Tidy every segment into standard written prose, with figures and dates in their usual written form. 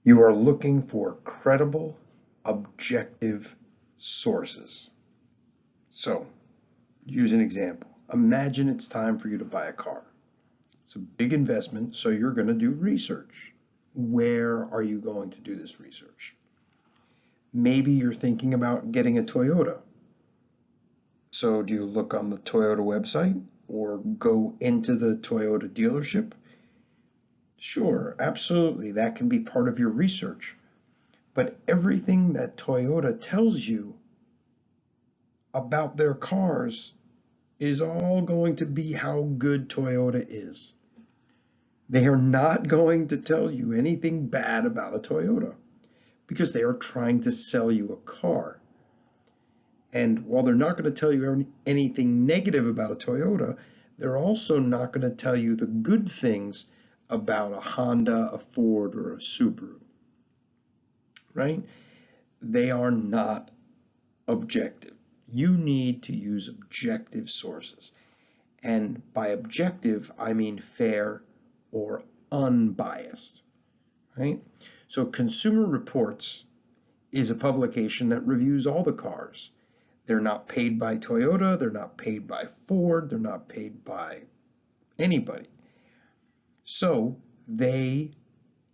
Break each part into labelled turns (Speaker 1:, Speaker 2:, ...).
Speaker 1: You are looking for credible, objective sources. So, use an example. Imagine it's time for you to buy a car. It's a big investment, so you're going to do research. Where are you going to do this research? Maybe you're thinking about getting a Toyota. So do you look on the Toyota website or go into the Toyota dealership? Sure, absolutely, that can be part of your research. But everything that Toyota tells you about their cars is all going to be how good Toyota is. They are not going to tell you anything bad about a Toyota because they are trying to sell you a car. And while they're not going to tell you anything negative about a Toyota, they're also not going to tell you the good things about a Honda, a Ford, or a Subaru, right? They are not objective. You need to use objective sources. And by objective, I mean fair or unbiased, right? So Consumer Reports is a publication that reviews all the cars. They're not paid by Toyota, they're not paid by Ford, they're not paid by anybody. So they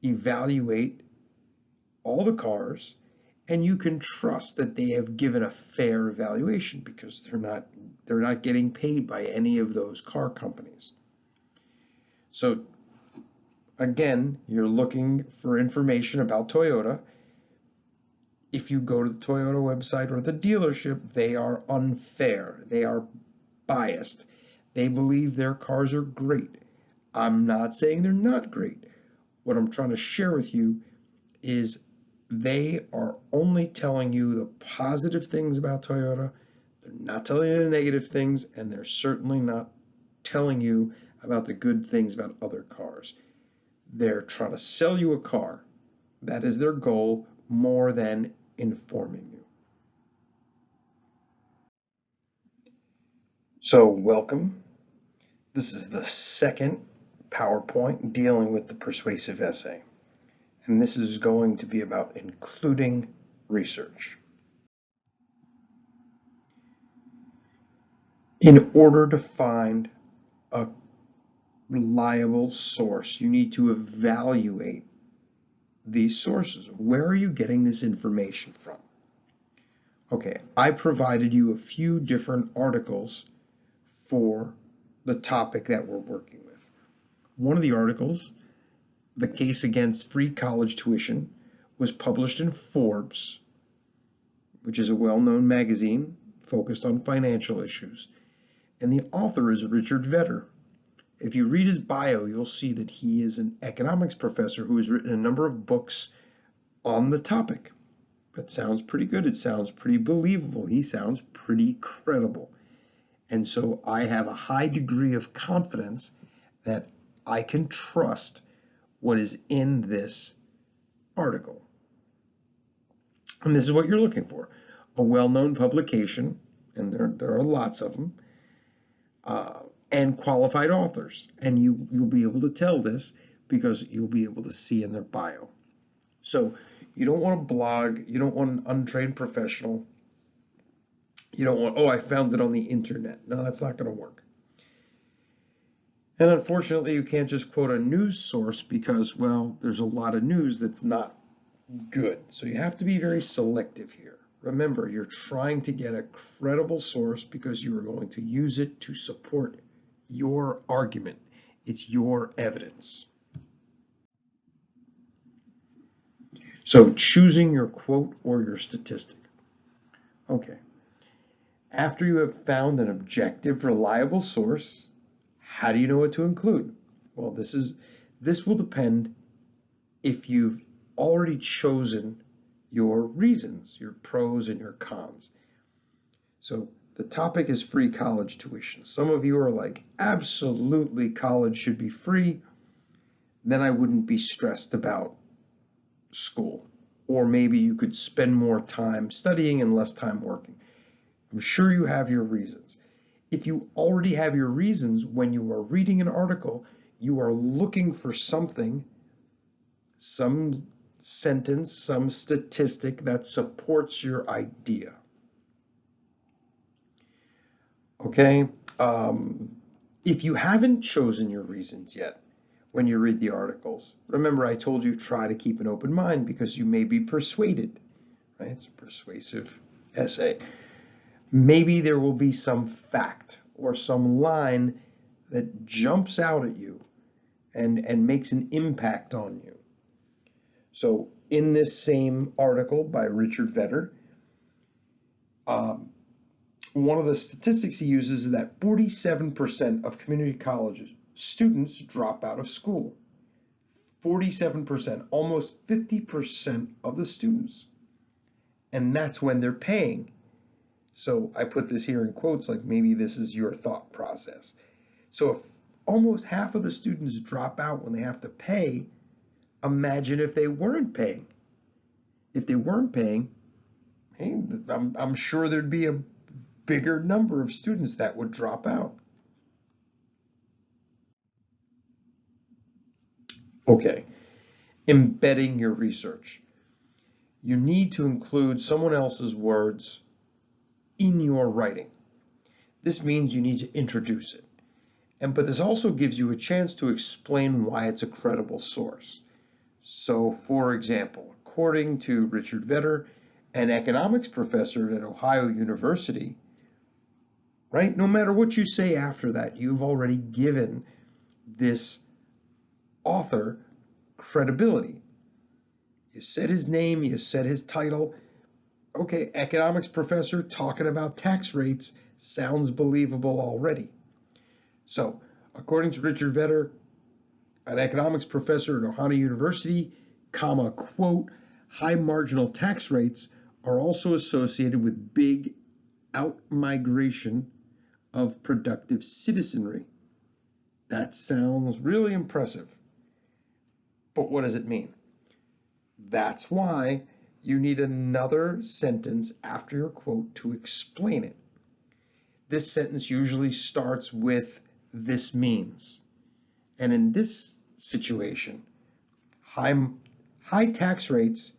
Speaker 1: evaluate all the cars, and you can trust that they have given a fair evaluation because they're not getting paid by any of those car companies. So again, you're looking for information about Toyota. If you go to the Toyota website or the dealership, they are unfair. They are biased. They believe their cars are great. I'm not saying they're not great. What I'm trying to share with you is they are only telling you the positive things about Toyota. They're not telling you the negative things, and they're certainly not telling you about the good things about other cars. They're trying to sell you a car. That is their goal, more than informing you. So welcome. This is the second PowerPoint dealing with the persuasive essay. And this is going to be about including research. In order to find a reliable source, you need to evaluate these sources. Where are you getting this information from? Okay, I provided you a few different articles for the topic that we're working with. One of the articles, The Case Against Free College Tuition, was published in Forbes, which is a well-known magazine focused on financial issues. And the author is Richard Vedder. If you read his bio, you'll see that he is an economics professor who has written a number of books on the topic. That sounds pretty good. It sounds pretty believable. He sounds pretty credible. And so I have a high degree of confidence that I can trust what is in this article. And this is what you're looking for. A well-known publication, and there are lots of them, and qualified authors. And you'll be able to tell this because you'll be able to see in their bio. So you don't want a blog, you don't want an untrained professional, you don't want, oh, I found it on the internet. No, that's not going to work. And unfortunately, you can't just quote a news source because, well, there's a lot of news that's not good. So you have to be very selective here. Remember, you're trying to get a credible source because you are going to use it to support your argument. It's your evidence. So choosing your quote or your statistic. Okay. After you have found an objective, reliable source, how do you know what to include? Well, this will depend if you've already chosen your reasons, your pros and your cons. So the topic is free college tuition. Some of you are like, absolutely, college should be free. Then I wouldn't be stressed about school. Or maybe you could spend more time studying and less time working. I'm sure you have your reasons. If you already have your reasons, when you are reading an article, you are looking for something, some sentence, some statistic that supports your idea. Okay? If you haven't chosen your reasons yet when you read the articles, remember I told you try to keep an open mind because you may be persuaded, right? It's a persuasive essay. Maybe there will be some fact or some line that jumps out at you and makes an impact on you. So in this same article by Richard Vedder, one of the statistics he uses is that 47% of community college students drop out of school. 47%, almost 50% of the students. And that's when they're paying. So I put this here in quotes, like maybe this is your thought process. So if almost half of the students drop out when they have to pay, imagine if they weren't paying. If they weren't paying, hey, I'm sure there'd be a bigger number of students that would drop out. Okay, embedding your research. You need to include someone else's words in your writing. This means you need to introduce it. But this also gives you a chance to explain why it's a credible source. So, for example, according to Richard Vedder, an economics professor at Ohio University, right? No matter what you say after that, you've already given this author credibility. You said his name, you said his title. Okay, economics professor talking about tax rates sounds believable already. So, according to Richard Vedder, an economics professor at Ohio University, comma, quote, high marginal tax rates are also associated with big outmigration of productive citizenry. That sounds really impressive. But what does it mean? That's why you need another sentence after your quote to explain it. This sentence usually starts with "this means." And in this situation, high tax rates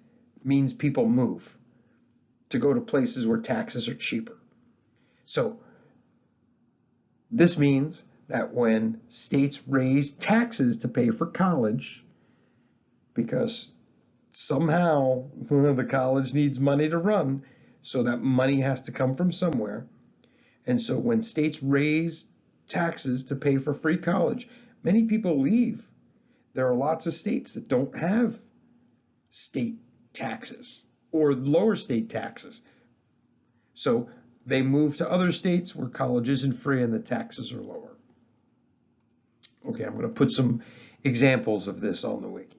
Speaker 1: means people move to go to places where taxes are cheaper. So this means that when states raise taxes to pay for college, because somehow the college needs money to run, so that money has to come from somewhere. And so when states raise taxes to pay for free college, many people leave. There are lots of states that don't have state taxes or lower state taxes. So they move to other states where college isn't free and the taxes are lower. Okay, I'm going to put some examples of this on the wiki.